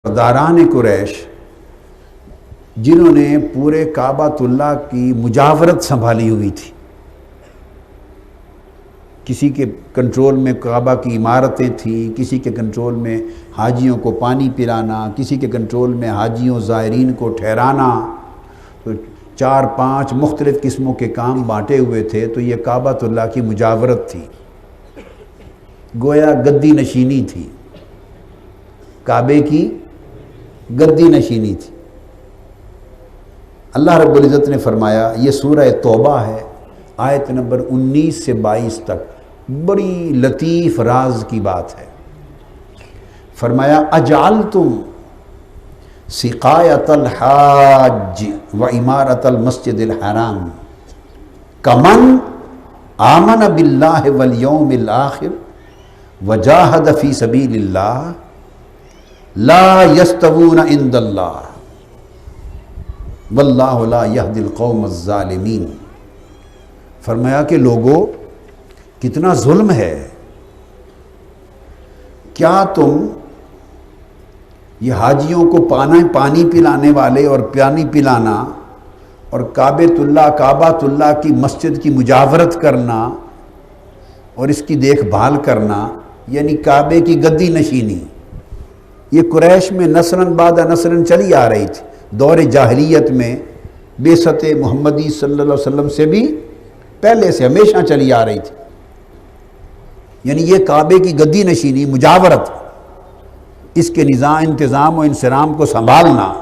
سرداران قریش جنہوں نے پورے کعبۃ اللہ کی مجاورت سنبھالی ہوئی تھی، کسی کے کنٹرول میں کعبہ کی عمارتیں تھیں، کسی کے کنٹرول میں حاجیوں کو پانی پلانا، کسی کے کنٹرول میں حاجیوں زائرین کو ٹھہرانا، تو 4-5 مختلف قسموں کے کام بانٹے ہوئے تھے۔ تو یہ کعبۃ اللہ کی مجاورت تھی، گویا گدی نشینی تھی، کعبے کی گدی نشینی تھی۔ اللہ رب العزت نے فرمایا، یہ سورہ توبہ ہے، آیت نمبر 19 سے 22 تک، بڑی لطیف راز کی بات ہے۔ فرمایا اجعلتم سقایۃ الحاج و عمارۃ المسجد الحرام کمن آمن باللہ والیوم الآخر وجاہد فی سبیل اللہ لا یستوون عند اللہ واللہ لا یہدی القوم الظالمین۔ فرمایا کہ لوگو کتنا ظلم ہے، کیا تم یہ حاجیوں کو پانی پلانے والے اور پانی پلانا اور کعبۃ اللہ کی مسجد کی مجاورت کرنا اور اس کی دیکھ بھال کرنا، یعنی کعبے کی گدی نشینی، یہ قریش میں نسلاً بعد نسلاً چلی آ رہی تھی۔ دور جاہلیت میں بعثت محمدی صلی اللہ علیہ وسلم سے بھی پہلے سے ہمیشہ چلی آ رہی تھی، یعنی یہ کعبے کی گدی نشینی، مجاورت، اس کے نظام انتظام و انصرام کو سنبھالنا،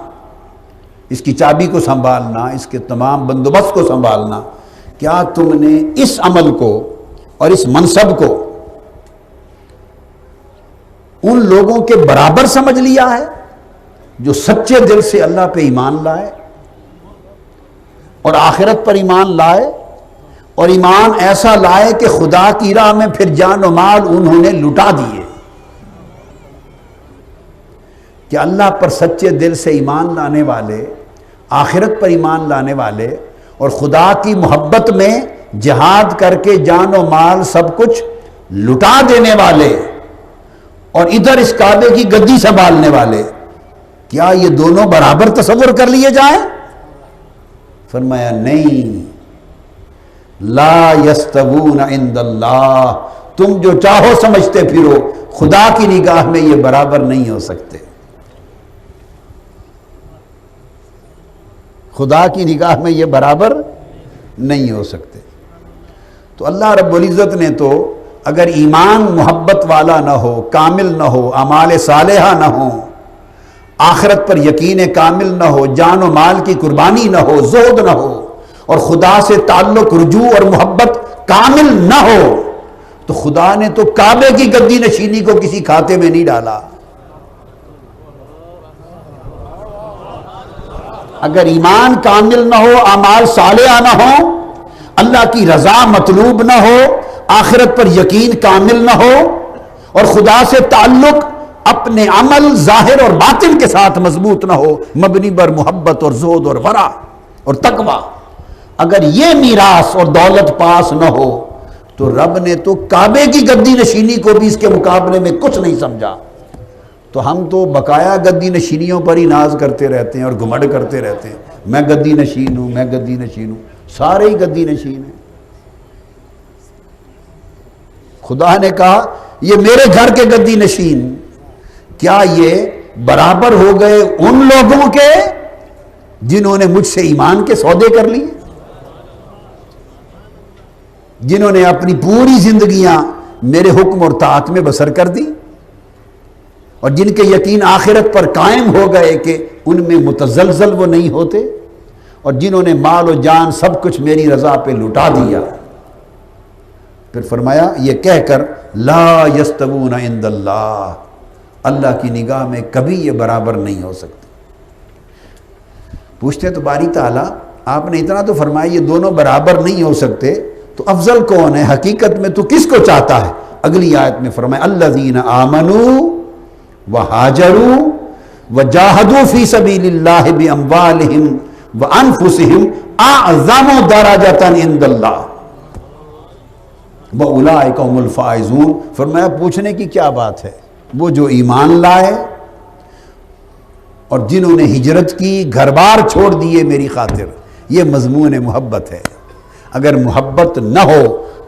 اس کی چابی کو سنبھالنا، اس کے تمام بندوبست کو سنبھالنا، کیا تم نے اس عمل کو اور اس منصب کو ان لوگوں کے برابر سمجھ لیا ہے جو سچے دل سے اللہ پہ ایمان لائے اور آخرت پر ایمان لائے، اور ایمان ایسا لائے کہ خدا کی راہ میں پھر جان و مال انہوں نے لٹا دیے؟ کہ اللہ پر سچے دل سے ایمان لانے والے، آخرت پر ایمان لانے والے اور خدا کی محبت میں جہاد کر کے جان و مال سب کچھ لٹا دینے والے، اور ادھر اس کعبے کی گدی سنبھالنے والے، کیا یہ دونوں برابر تصور کر لیے جائیں؟ فرمایا نہیں، لا یستوون عند اللہ، تم جو چاہو سمجھتے پھرو، خدا کی نگاہ میں یہ برابر نہیں ہو سکتے، خدا کی نگاہ میں یہ برابر نہیں ہو سکتے۔ تو اللہ رب العزت نے تو اگر ایمان محبت والا نہ ہو، کامل نہ ہو، اعمال صالحہ نہ ہو، آخرت پر یقین کامل نہ ہو، جان و مال کی قربانی نہ ہو، زہد نہ ہو، اور خدا سے تعلق، رجوع اور محبت کامل نہ ہو، تو خدا نے تو کعبے کی گدی نشینی کو کسی کھاتے میں نہیں ڈالا۔ اگر ایمان کامل نہ ہو، اعمال صالحہ نہ ہو، اللہ کی رضا مطلوب نہ ہو، آخرت پر یقین کامل نہ ہو، اور خدا سے تعلق اپنے عمل ظاہر اور باطن کے ساتھ مضبوط نہ ہو، مبنی بر محبت اور زہد اور ورع اور تقوی، اگر یہ میراث اور دولت پاس نہ ہو، تو رب نے تو کعبے کی گدی نشینی کو بھی اس کے مقابلے میں کچھ نہیں سمجھا۔ تو ہم تو بقایا گدی نشینیوں پر ہی ناز کرتے رہتے ہیں اور گھمنڈ کرتے رہتے ہیں، میں گدی نشین ہوں، میں گدی نشین ہوں، سارے ہی گدی نشین ہیں۔ خدا نے کہا یہ میرے گھر کے گدی نشین، کیا یہ برابر ہو گئے ان لوگوں کے جنہوں نے مجھ سے ایمان کے سودے کر لیے، جنہوں نے اپنی پوری زندگیاں میرے حکم اور طاعت میں بسر کر دی، اور جن کے یقین آخرت پر قائم ہو گئے کہ ان میں متزلزل وہ نہیں ہوتے، اور جنہوں نے مال و جان سب کچھ میری رضا پہ لٹا دیا۔ پھر فرمایا یہ کہہ کر لا یستوون عند اللہ، اللہ کی نگاہ میں کبھی یہ برابر نہیں ہو سکتے۔ پوچھتے تو باری تعالیٰ آپ نے اتنا تو فرمایا یہ دونوں برابر نہیں ہو سکتے، تو افضل کون ہے حقیقت میں، تو کس کو چاہتا ہے؟ اگلی آیت میں فرمایا الذین آمنوا وہاجروا وجاہدوا فی سبیل اللہ باموالہم وانفسہم اعظم درجۃ عند اللہ وَأُولَٰئِكَ هُمُ الْفَائِزُونَ۔ فرمایا پوچھنے کی کیا بات ہے، وہ جو ایمان لائے اور جنہوں نے ہجرت کی، گھر بار چھوڑ دیے میری خاطر، یہ مضمون محبت ہے۔ اگر محبت نہ ہو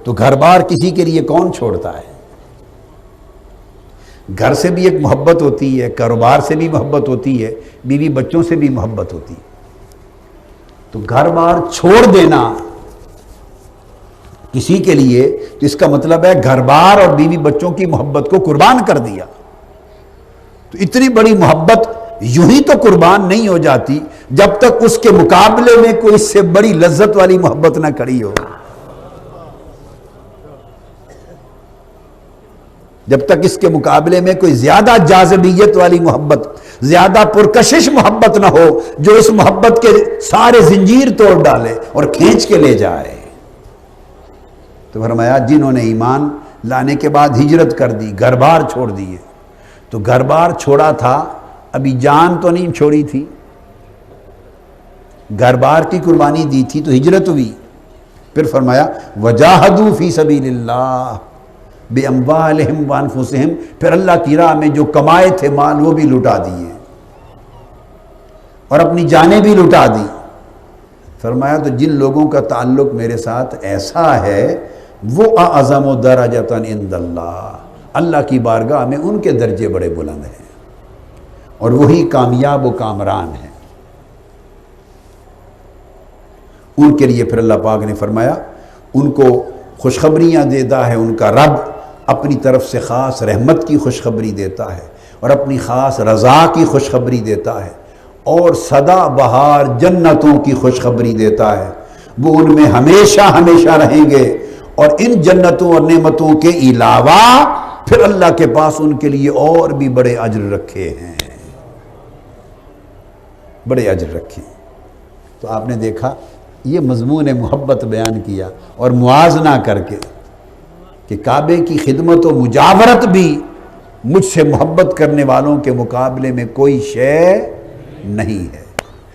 تو گھر بار کسی کے لیے کون چھوڑتا ہے؟ گھر سے بھی ایک محبت ہوتی ہے، کاروبار سے بھی محبت ہوتی ہے، بیوی بچوں سے بھی محبت ہوتی ہے۔ تو گھر بار چھوڑ دینا کسی کے لیے تو اس کا مطلب ہے گھر بار اور بیوی بچوں کی محبت کو قربان کر دیا۔ تو اتنی بڑی محبت یوں ہی تو قربان نہیں ہو جاتی جب تک اس کے مقابلے میں کوئی اس سے بڑی لذت والی محبت نہ کھڑی ہو، جب تک اس کے مقابلے میں کوئی زیادہ جاذبیت والی محبت، زیادہ پرکشش محبت نہ ہو جو اس محبت کے سارے زنجیر توڑ ڈالے اور کھینچ کے لے جائے۔ تو فرمایا جنہوں نے ایمان لانے کے بعد ہجرت کر دی، گھر بار چھوڑ دیے، تو گھر بار چھوڑا تھا، ابھی جان تو نہیں چھوڑی تھی، گھر بار کی قربانی دی تھی تو ہجرت ہوئی۔ پھر فرمایا وجاہدوا فی سبیل اللہ باموالہم وانفسہم، پھر اللہ کی راہ میں جو کمائے تھے مال وہ بھی لٹا دیے اور اپنی جانیں بھی لٹا دی۔ فرمایا تو جن لوگوں کا تعلق میرے ساتھ ایسا ہے وہ اعظم درجۃ عند اللہ، اللہ کی بارگاہ میں ان کے درجے بڑے بلند ہیں اور وہی کامیاب و کامران ہیں۔ ان کے لیے پھر اللہ پاک نے فرمایا ان کو خوشخبریاں دیتا ہے، ان کا رب اپنی طرف سے خاص رحمت کی خوشخبری دیتا ہے اور اپنی خاص رضا کی خوشخبری دیتا ہے اور سدا بہار جنتوں کی خوشخبری دیتا ہے، وہ ان میں ہمیشہ ہمیشہ رہیں گے، اور ان جنتوں اور نعمتوں کے علاوہ پھر اللہ کے پاس ان کے لیے اور بھی بڑے اجر رکھے ہیں، بڑے اجر رکھے۔ تو آپ نے دیکھا یہ مضمون محبت بیان کیا اور موازنہ کر کے کہ کعبے کی خدمت و مجاورت بھی مجھ سے محبت کرنے والوں کے مقابلے میں کوئی شے نہیں ہے۔